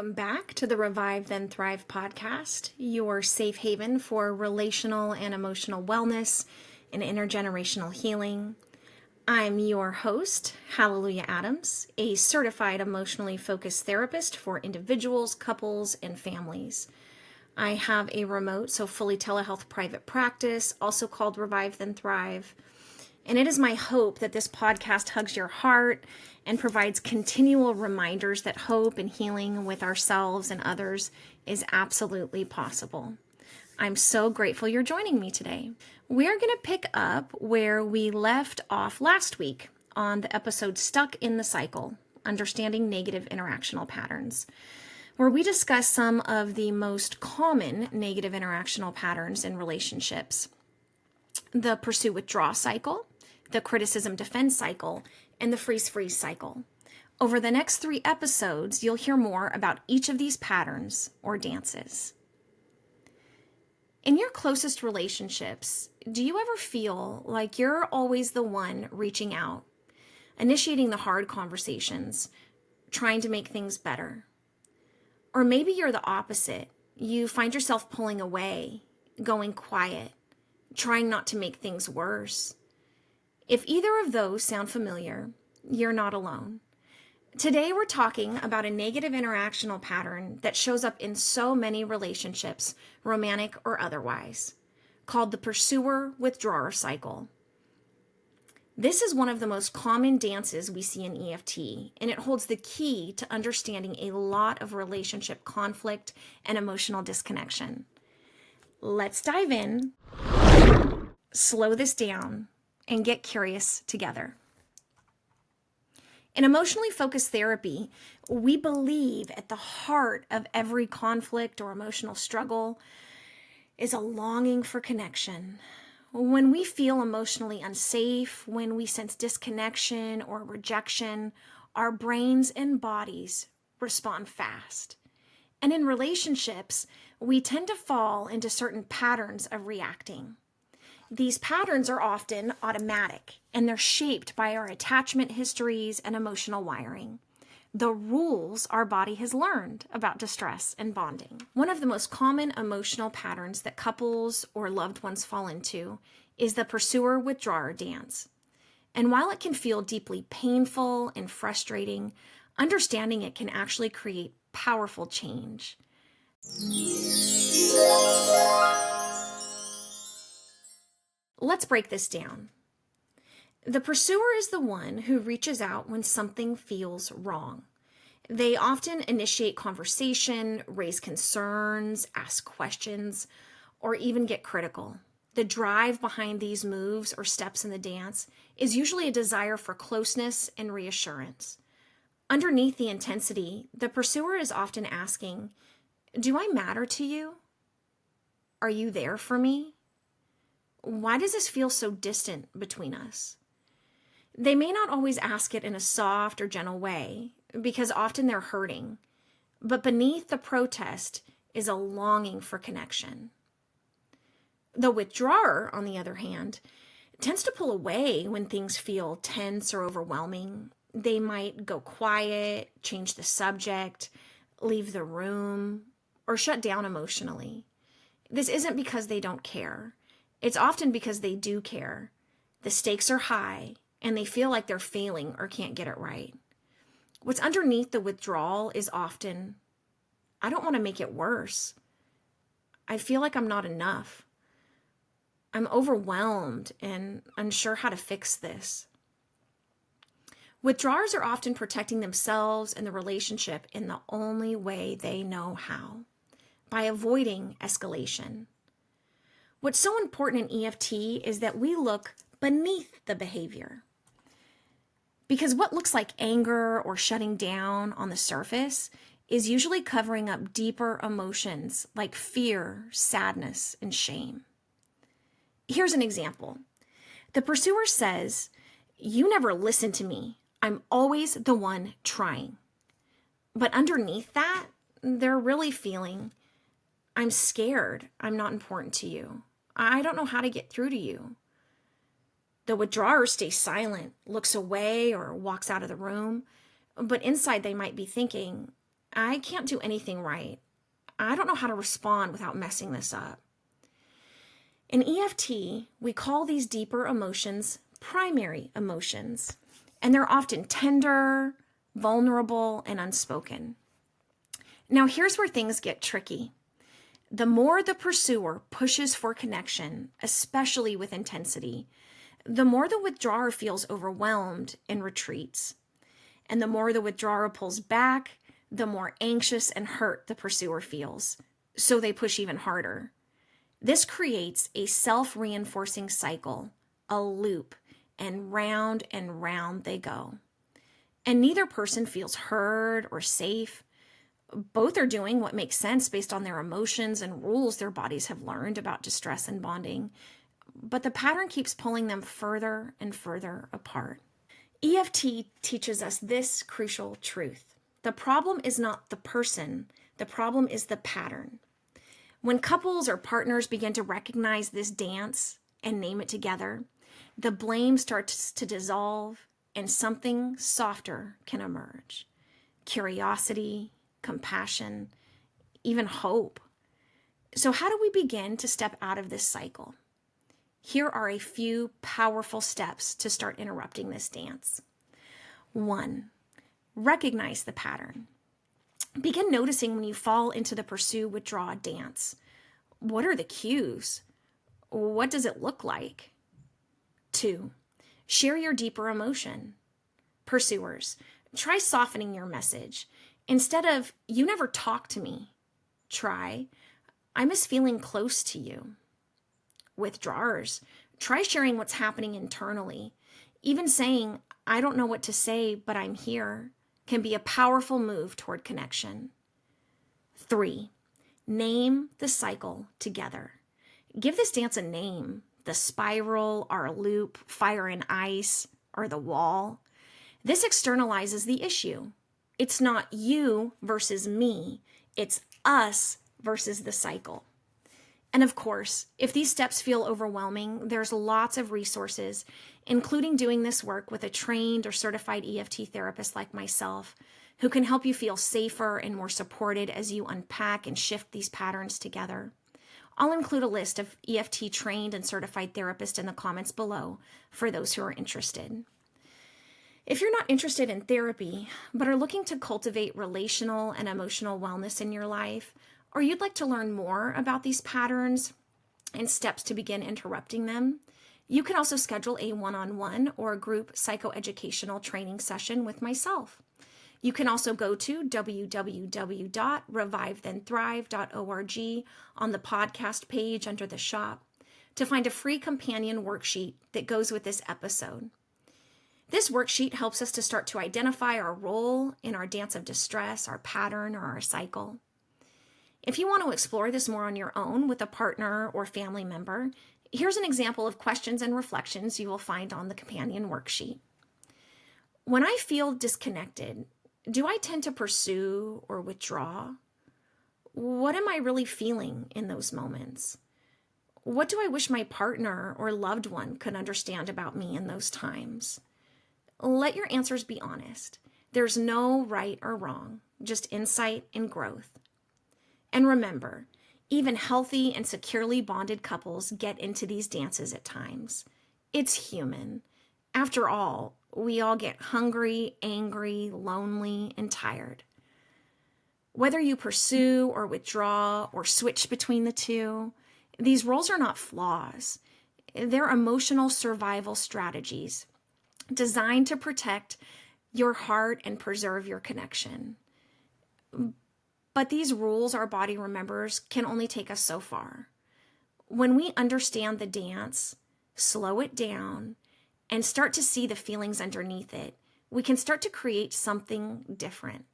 Welcome back to the Revive Then Thrive podcast, your safe haven for relational and emotional wellness and intergenerational healing. I'm your host, Hallelujah Adams, a certified emotionally focused therapist for individuals, couples, and families. I have a remote, so fully telehealth private practice, also called Revive Then Thrive. And it is my hope that this podcast hugs your heart and provides continual reminders that hope and healing with ourselves and others is absolutely possible. I'm so grateful you're joining me today. We are going to pick up where we left off last week on the episode Stuck in the Cycle, Understanding Negative Interactional Patterns, where we discuss some of the most common negative interactional patterns in relationships: the pursue-withdraw cycle, the criticism-defend cycle, and the freeze-freeze cycle. Over the next 3 episodes, you'll hear more about each of these patterns or dances. In your closest relationships, do you ever feel like you're always the one reaching out, initiating the hard conversations, trying to make things better? Or maybe you're the opposite. You find yourself pulling away, going quiet, trying not to make things worse. If either of those sound familiar, you're not alone. Today we're talking about a negative interactional pattern that shows up in so many relationships, romantic or otherwise, called the pursuer-withdrawer cycle. This is one of the most common dances we see in EFT, and it holds the key to understanding a lot of relationship conflict and emotional disconnection. Let's dive in, slow this down, and get curious together. In emotionally focused therapy, we believe at the heart of every conflict or emotional struggle is a longing for connection. When we feel emotionally unsafe, when we sense disconnection or rejection, our brains and bodies respond fast. And in relationships, we tend to fall into certain patterns of reacting. These patterns are often automatic, and they're shaped by our attachment histories and emotional wiring, the rules our body has learned about distress and bonding. One of the most common emotional patterns that couples or loved ones fall into is the pursuer-withdrawer dance. And while it can feel deeply painful and frustrating, understanding it can actually create powerful change. Let's break this down. The pursuer is the one who reaches out when something feels wrong. They often initiate conversation, raise concerns, ask questions, or even get critical. The drive behind these moves or steps in the dance is usually a desire for closeness and reassurance. Underneath the intensity, the pursuer is often asking, "Do I matter to you? Are you there for me? Why does this feel so distant between us?" They may not always ask it in a soft or gentle way, because often they're hurting. But beneath the protest is a longing for connection. The withdrawer, on the other hand, tends to pull away when things feel tense or overwhelming. They might go quiet, change the subject, leave the room, or shut down emotionally. This isn't because they don't care. It's often because they do care. The stakes are high, and they feel like they're failing or can't get it right. What's underneath the withdrawal is often, "I don't want to make it worse. I feel like I'm not enough. I'm overwhelmed and unsure how to fix this." Withdrawers are often protecting themselves and the relationship in the only way they know how, by avoiding escalation. What's so important in EFT is that we look beneath the behavior. Because what looks like anger or shutting down on the surface is usually covering up deeper emotions like fear, sadness, and shame. Here's an example. The pursuer says, "You never listen to me. I'm always the one trying." But underneath that, they're really feeling, "I'm scared. I'm not important to you. I don't know how to get through to you." The withdrawer stays silent, looks away, or walks out of the room. But inside they might be thinking, I can't do anything right. I don't know how to respond without messing this up. In EFT, we call these deeper emotions primary emotions, and they're often tender, vulnerable, and unspoken. Now, here's where things get tricky. The more the pursuer pushes for connection, especially with intensity, the more the withdrawer feels overwhelmed and retreats. And the more the withdrawer pulls back, the more anxious and hurt the pursuer feels. So they push even harder. This creates a self-reinforcing cycle, a loop, and round they go. And neither person feels heard or safe. Both are doing what makes sense based on their emotions and rules their bodies have learned about distress and bonding. But the pattern keeps pulling them further and further apart. EFT teaches us this crucial truth. The problem is not the person. The problem is the pattern. When couples or partners begin to recognize this dance and name it together, the blame starts to dissolve and something softer can emerge. Curiosity, compassion, even hope. So how do we begin to step out of this cycle? Here are a few powerful steps to start interrupting this dance. 1, recognize the pattern. Begin noticing when you fall into the pursue, withdraw dance. What are the cues? What does it look like? 2, share your deeper emotion. Pursuers, try softening your message. Instead of, you never talk to me, try, I miss feeling close to you. Withdrawers, try sharing what's happening internally. Even saying, I don't know what to say, but I'm here, can be a powerful move toward connection. 3, name the cycle together. Give this dance a name, the spiral, our loop, fire and ice, or the wall. This externalizes the issue. It's not you versus me, it's us versus the cycle. And of course, if these steps feel overwhelming, there's lots of resources, including doing this work with a trained or certified EFT therapist like myself, who can help you feel safer and more supported as you unpack and shift these patterns together. I'll include a list of EFT trained and certified therapists in the comments below for those who are interested. If you're not interested in therapy, but are looking to cultivate relational and emotional wellness in your life, or you'd like to learn more about these patterns and steps to begin interrupting them, you can also schedule a one-on-one or a group psychoeducational training session with myself. You can also go to www.revivethenthrive.org on the podcast page under the shop to find a free companion worksheet that goes with this episode. This worksheet helps us to start to identify our role in our dance of distress, our pattern, or our cycle. If you want to explore this more on your own with a partner or family member, here's an example of questions and reflections you will find on the companion worksheet. When I feel disconnected, do I tend to pursue or withdraw? What am I really feeling in those moments? What do I wish my partner or loved one could understand about me in those times? Let your answers be honest. There's no right or wrong, just insight and growth. And remember, even healthy and securely bonded couples get into these dances at times. It's human. After all, we all get hungry, angry, lonely, and tired. Whether you pursue or withdraw or switch between the two, these roles are not flaws. They're emotional survival strategies designed to protect your heart and preserve your connection. But these rules our body remembers can only take us so far. When we understand the dance, slow it down, and start to see the feelings underneath it, we can start to create something different,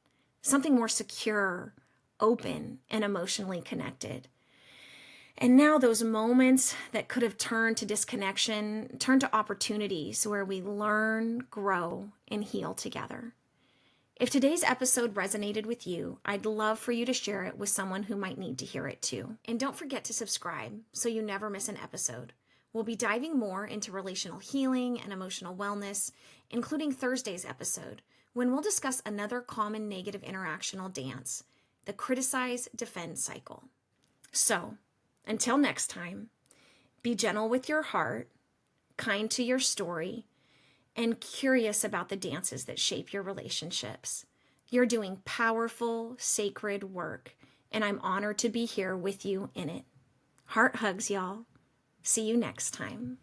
something more secure, open, and emotionally connected. And now those moments that could have turned to disconnection turn to opportunities where we learn, grow, and heal together. If today's episode resonated with you, I'd love for you to share it with someone who might need to hear it too. And don't forget to subscribe so you never miss an episode. We'll be diving more into relational healing and emotional wellness, including Thursday's episode, when we'll discuss another common negative interactional dance, the criticize defend cycle. So, until next time, be gentle with your heart, kind to your story, and curious about the dances that shape your relationships. You're doing powerful, sacred work, and I'm honored to be here with you in it. Heart hugs, y'all. See you next time.